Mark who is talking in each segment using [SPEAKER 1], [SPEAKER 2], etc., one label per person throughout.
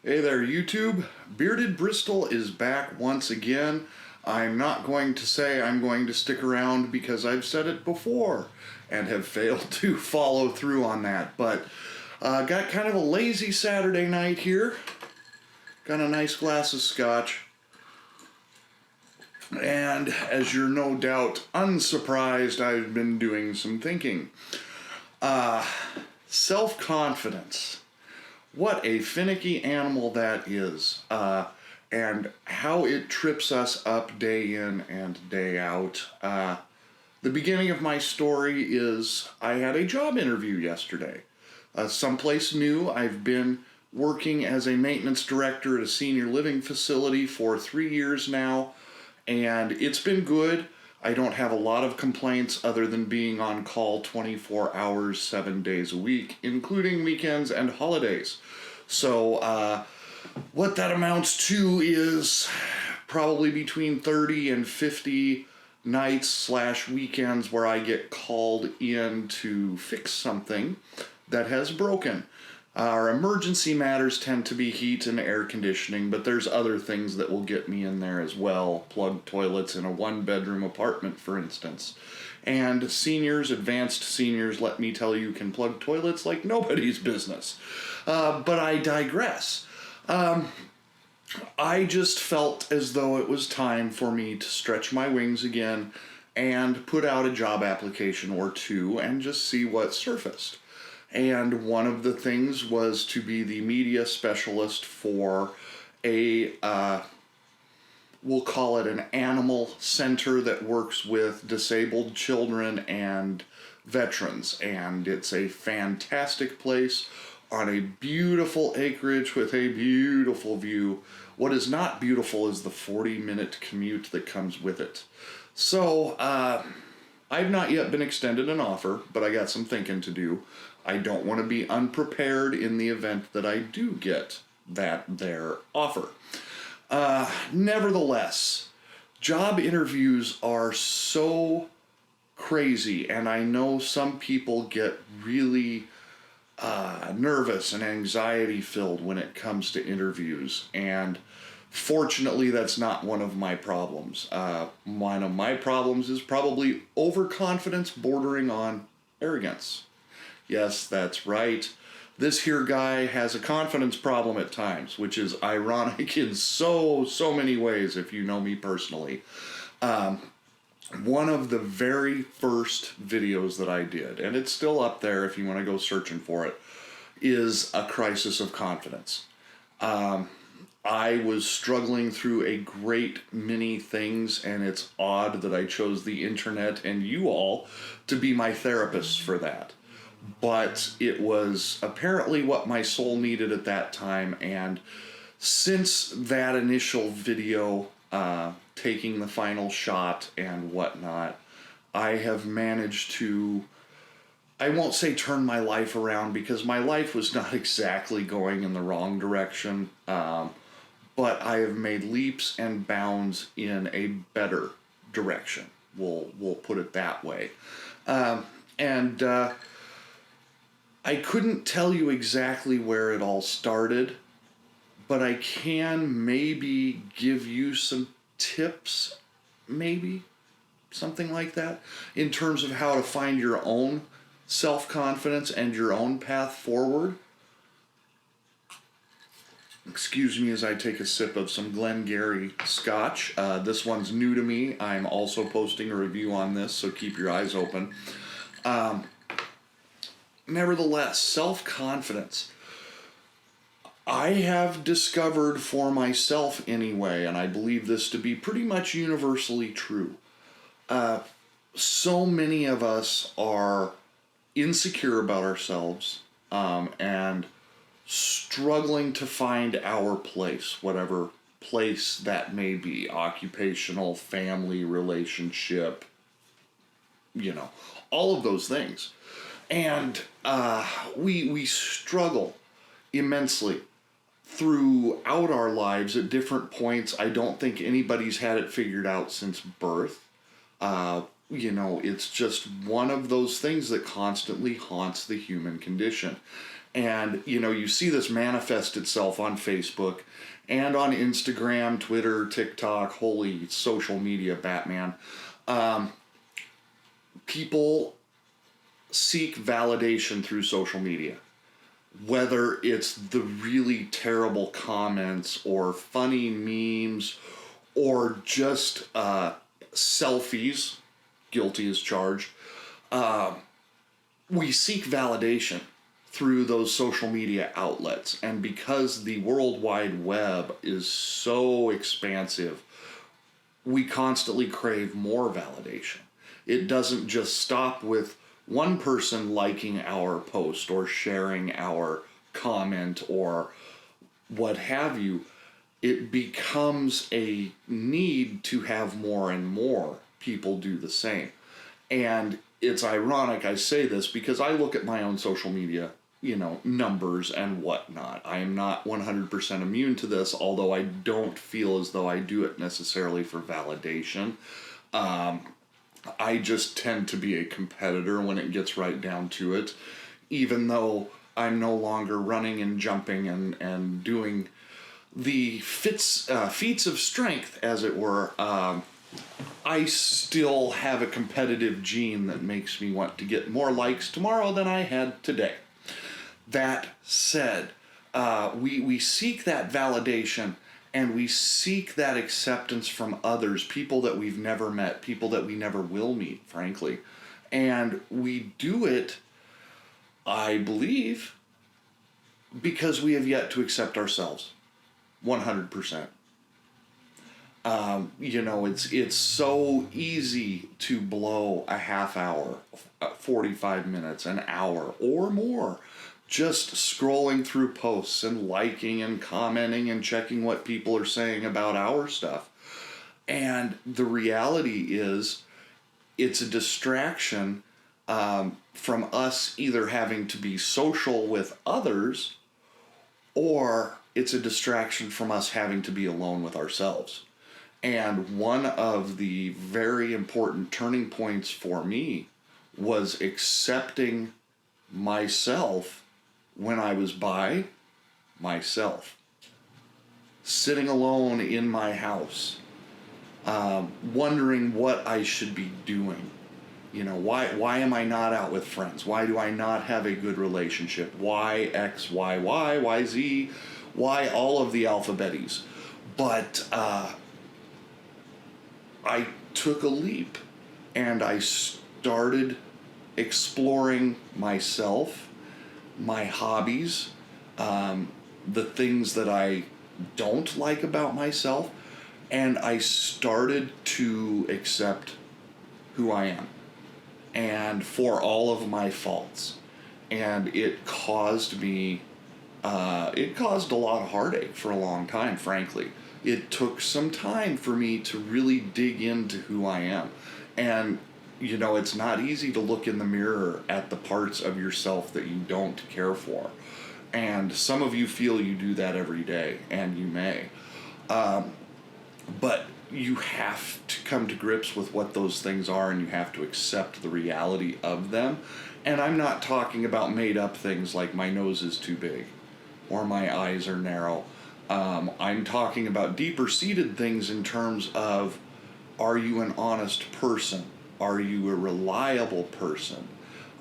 [SPEAKER 1] Hey there, YouTube. Bearded Bristol is back once again. I'm not going to say I'm going to stick around because I've said it before and have failed to follow through on that. But got kind of a lazy Saturday night here. Got a nice glass of scotch. And as you're no doubt unsurprised, I've been doing some thinking. Self-confidence. What a finicky animal that is, and how it trips us up day in and day out. The beginning of my story is I had a job interview yesterday. Someplace new. I've been working as a maintenance director at a senior living facility for 3 years now, and it's been good. I don't have a lot of complaints other than being on call 24 hours, 7 days a week, including weekends and holidays. So what that amounts to is probably between 30 and 50 nights / weekends where I get called in to fix something that has broken. Our emergency matters tend to be heat and air conditioning, but there's other things that will get me in there as well. Plugged toilets in a 1-bedroom apartment, for instance. And seniors, advanced seniors, let me tell you, can plug toilets like nobody's business. But I digress. I just felt as though it was time for me to stretch my wings again and put out a job application or two and just see what surfaced. And one of the things was to be the media specialist for a, we'll call it an animal center that works with disabled children and veterans. And it's a fantastic place on a beautiful acreage with a beautiful view. What is not beautiful is the 40-minute commute that comes with it. So, I've not yet been extended an offer, but I got some thinking to do. I don't want to be unprepared in the event that I do get their offer. Nevertheless, job interviews are so crazy, and I know some people get really nervous and anxiety filled when it comes to interviews, and fortunately that's not one of my problems. One of my problems is probably overconfidence bordering on arrogance. Yes, that's right. This here guy has a confidence problem at times, which is ironic in so many ways if you know me personally. One of the very first videos that I did, and it's still up there if you want to go searching for it, is a crisis of confidence. I was struggling through a great many things, and it's odd that I chose the internet and you all to be my therapists for that. But it was apparently what my soul needed at that time, and since that initial video, taking the final shot and whatnot, I have managed to, I won't say turn my life around because my life was not exactly going in the wrong direction, but I have made leaps and bounds in a better direction. We'll put it that way. I couldn't tell you exactly where it all started, but I can maybe give you some tips, maybe, something like that, in terms of how to find your own self-confidence and your own path forward. Excuse me as I take a sip of some Glengarry scotch. This one's new to me. I'm also posting a review on this, so keep your eyes open. Nevertheless, self-confidence. I have discovered for myself anyway, and I believe this to be pretty much universally true. So many of us are insecure about ourselves and struggling to find our place, whatever place that may be, occupational, family, relationship, all of those things. And we struggle immensely throughout our lives at different points. I don't think anybody's had it figured out since birth. It's just one of those things that constantly haunts the human condition. And, you see this manifest itself on Facebook and on Instagram, Twitter, TikTok, holy social media, Batman. People seek validation through social media. Whether it's the really terrible comments or funny memes or just selfies, guilty as charged, we seek validation through those social media outlets. And because the World Wide Web is so expansive, we constantly crave more validation. It doesn't just stop with one person liking our post or sharing our comment or what have you. It becomes a need to have more and more people do the same. And it's ironic I say this because I look at my own social media, numbers and whatnot. I am not 100% immune to this, although I don't feel as though I do it necessarily for validation. I just tend to be a competitor when it gets right down to it, even though I'm no longer running and jumping and doing the feats of strength, as it were. I still have a competitive gene that makes me want to get more likes tomorrow than I had today. That said, we seek that validation and we seek that acceptance from others, people that we've never met, people that we never will meet, frankly. And we do it, I believe, because we have yet to accept ourselves 100%. It's so easy to blow a half hour, 45 minutes, an hour, or more just scrolling through posts and liking and commenting and checking what people are saying about our stuff. And the reality is, it's a distraction from us either having to be social with others, or it's a distraction from us having to be alone with ourselves. And one of the very important turning points for me was accepting myself when I was by myself, sitting alone in my house, wondering what I should be doing. Why am I not out with friends? Why do I not have a good relationship? Why X, why Y, why Z, why all of the alphabeties? But I took a leap and I started exploring myself, my hobbies, the things that I don't like about myself, and I started to accept who I am and for all of my faults. And it caused me, it caused a lot of heartache for a long time, frankly. It took some time for me to really dig into who I am. And it's not easy to look in the mirror at the parts of yourself that you don't care for. And some of you feel you do that every day, and you may. But you have to come to grips with what those things are, and you have to accept the reality of them. And I'm not talking about made up things like my nose is too big or my eyes are narrow. I'm talking about deeper seated things in terms of, are you an honest person? Are you a reliable person?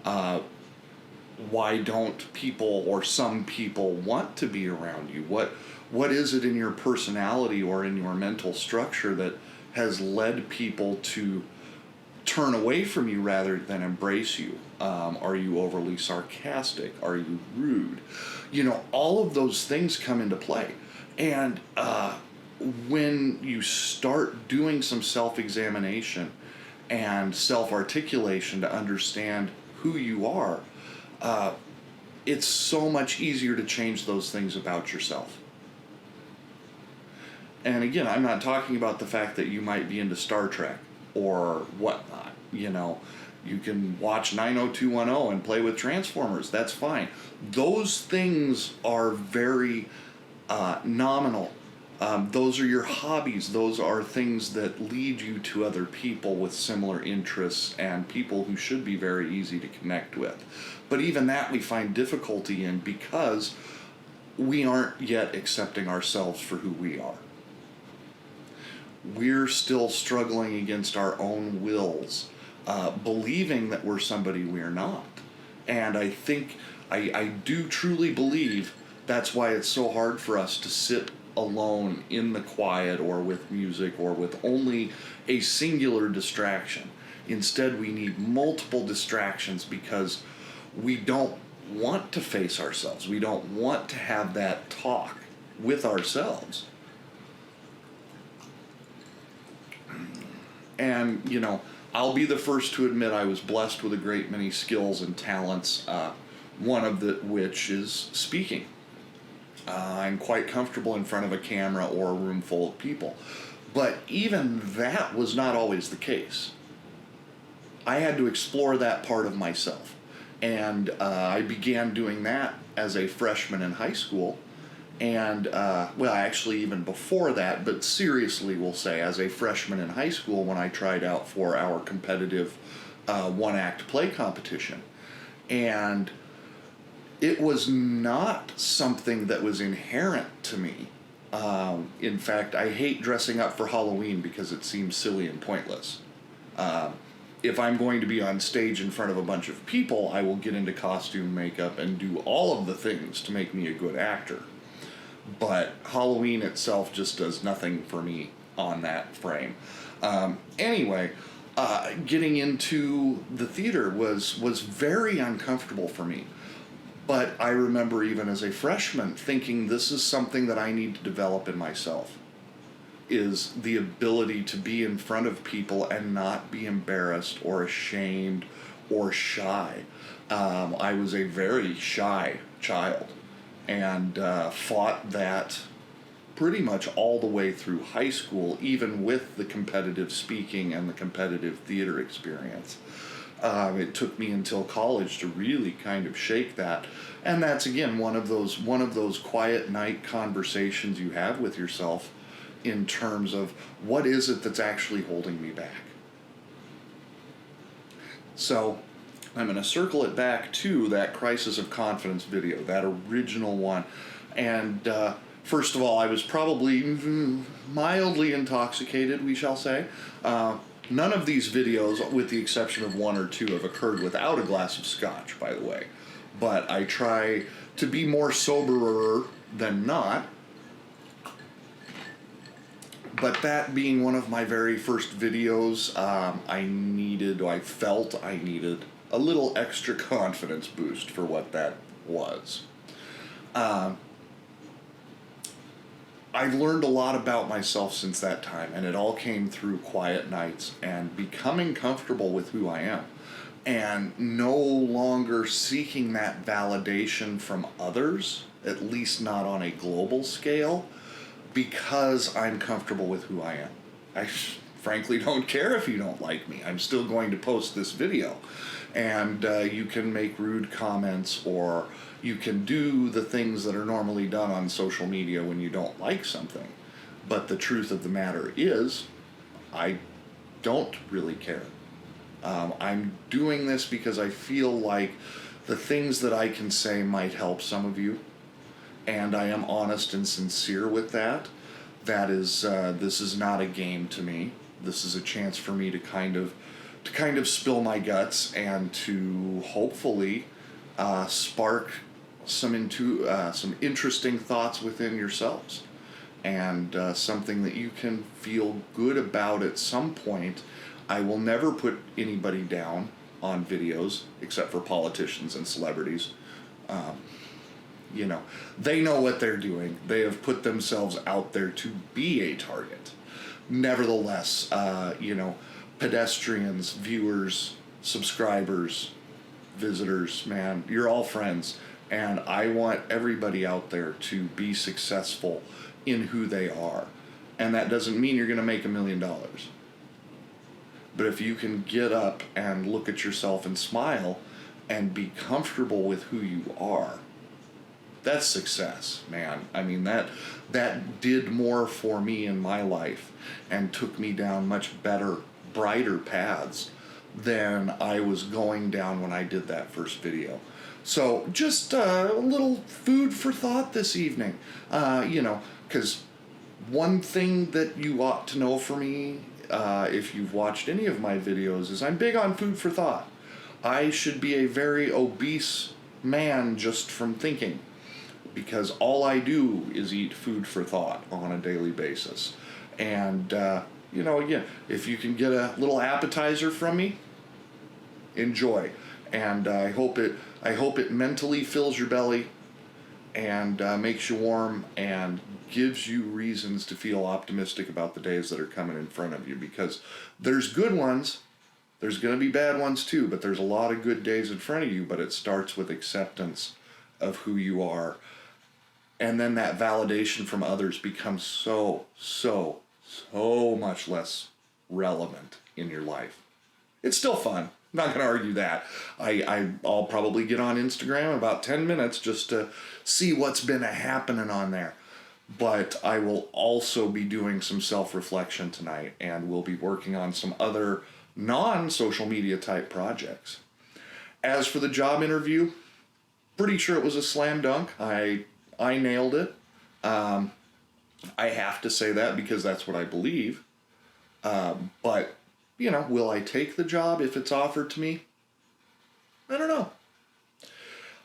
[SPEAKER 1] Why don't people or some people want to be around you? What is it in your personality or in your mental structure that has led people to turn away from you rather than embrace you? Are you overly sarcastic? Are you rude? All of those things come into play. And when you start doing some self-examination and self-articulation to understand who you are, it's so much easier to change those things about yourself. And again, I'm not talking about the fact that you might be into Star Trek or whatnot. You can watch 90210 and play with Transformers. That's fine. Those things are very nominal Those are your hobbies. Those are things that lead you to other people with similar interests and people who should be very easy to connect with. But even that we find difficulty in because we aren't yet accepting ourselves for who we are. We're still struggling against our own wills, believing that we're somebody we're not. And I think, I do truly believe that's why it's so hard for us to sit alone in the quiet or with music or with only a singular distraction. Instead, we need multiple distractions because we don't want to face ourselves. We don't want to have that talk with ourselves. And, I'll be the first to admit I was blessed with a great many skills and talents, one of which is speaking. I'm quite comfortable in front of a camera or a room full of people. But even that was not always the case. I had to explore that part of myself. And I began doing that as a freshman in high school. And, actually even before that, but seriously we'll say, as a freshman in high school when I tried out for our competitive one-act play competition. And it was not something that was inherent to me. In fact, I hate dressing up for Halloween because it seems silly and pointless. If I'm going to be on stage in front of a bunch of people, I will get into costume, makeup, and do all of the things to make me a good actor. But Halloween itself just does nothing for me on that frame. Anyway, getting into the theater was very uncomfortable for me. But I remember even as a freshman thinking this is something that I need to develop in myself, is the ability to be in front of people and not be embarrassed or ashamed or shy. I was a very shy child and fought that pretty much all the way through high school, even with the competitive speaking and the competitive theater experience. It took me until college to really kind of shake that, and that's again one of those quiet night conversations you have with yourself in terms of what is it that's actually holding me back. So I'm going to circle it back to that Crisis of Confidence video, that original one, and first of all, I was probably mildly intoxicated, we shall say. None of these videos, with the exception of one or two, have occurred without a glass of scotch, by the way. But I try to be more soberer than not. But that being one of my very first videos, I felt I needed a little extra confidence boost for what that was. I've learned a lot about myself since that time, and it all came through quiet nights and becoming comfortable with who I am, and no longer seeking that validation from others, at least not on a global scale, because I'm comfortable with who I am. I frankly don't care if you don't like me. I'm still going to post this video, and you can make rude comments or you can do the things that are normally done on social media when you don't like something. But the truth of the matter is, I don't really care. I'm doing this because I feel like the things that I can say might help some of you, and I am honest and sincere with that. That is, this is not a game to me. This is a chance for me to kind of spill my guts and to hopefully spark some interesting thoughts within yourselves, and something that you can feel good about at some point. I will never put anybody down on videos except for politicians and celebrities. They know what they're doing. They have put themselves out there to be a target. Nevertheless, pedestrians, viewers, subscribers, visitors, man, you're all friends. And I want everybody out there to be successful in who they are. And that doesn't mean you're going to make $1 million. But if you can get up and look at yourself and smile and be comfortable with who you are, That's success, man. I mean, that did more for me in my life and took me down much better, brighter paths than I was going down when I did that first video. So just a little food for thought this evening. Because one thing that you ought to know for me, if you've watched any of my videos, is I'm big on food for thought. I should be a very obese man just from thinking, because all I do is eat food for thought on a daily basis. And, again, if you can get a little appetizer from me, enjoy. And I hope it mentally fills your belly and makes you warm and gives you reasons to feel optimistic about the days that are coming in front of you, because there's good ones. There's going to be bad ones too, but there's a lot of good days in front of you, but it starts with acceptance of who you are. And then that validation from others becomes so much less relevant in your life. It's still fun. I'm not going to argue that. I'll probably get on Instagram in about 10 minutes just to see what's been happening on there. But I will also be doing some self-reflection tonight, and we'll be working on some other non-social media type projects. As for the job interview, pretty sure it was a slam dunk. I nailed it. I have to say that because that's what I believe. But, will I take the job if it's offered to me? I don't know.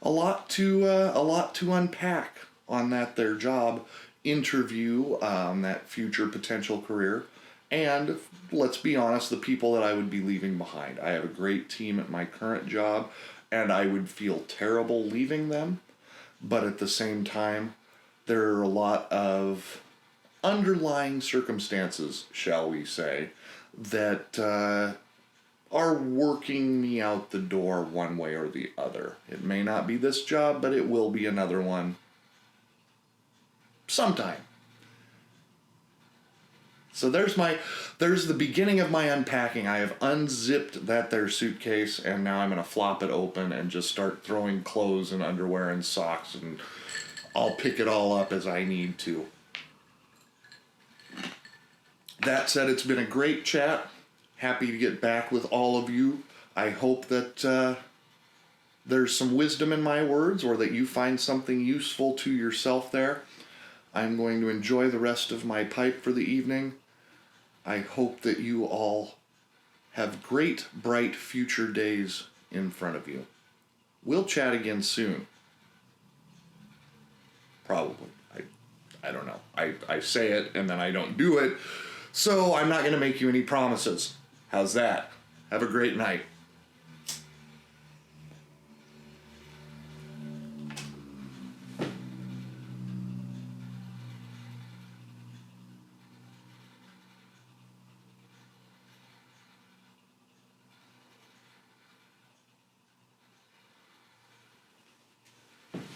[SPEAKER 1] A lot to unpack on that there job interview, that future potential career. And let's be honest, the people that I would be leaving behind. I have a great team at my current job, and I would feel terrible leaving them. But at the same time, there are a lot of underlying circumstances, shall we say, that are working me out the door one way or the other. It may not be this job, but it will be another one sometime. So there's the beginning of my unpacking. I have unzipped that there suitcase, and now I'm going to flop it open and just start throwing clothes and underwear and socks, and I'll pick it all up as I need to. That said, it's been a great chat. Happy to get back with all of you. I hope that there's some wisdom in my words, or that you find something useful to yourself there. I'm going to enjoy the rest of my pipe for the evening. I hope that you all have great, bright future days in front of you. We'll chat again soon. Probably. I don't know. I say it and then I don't do it, so I'm not going to make you any promises. How's that? Have a great night.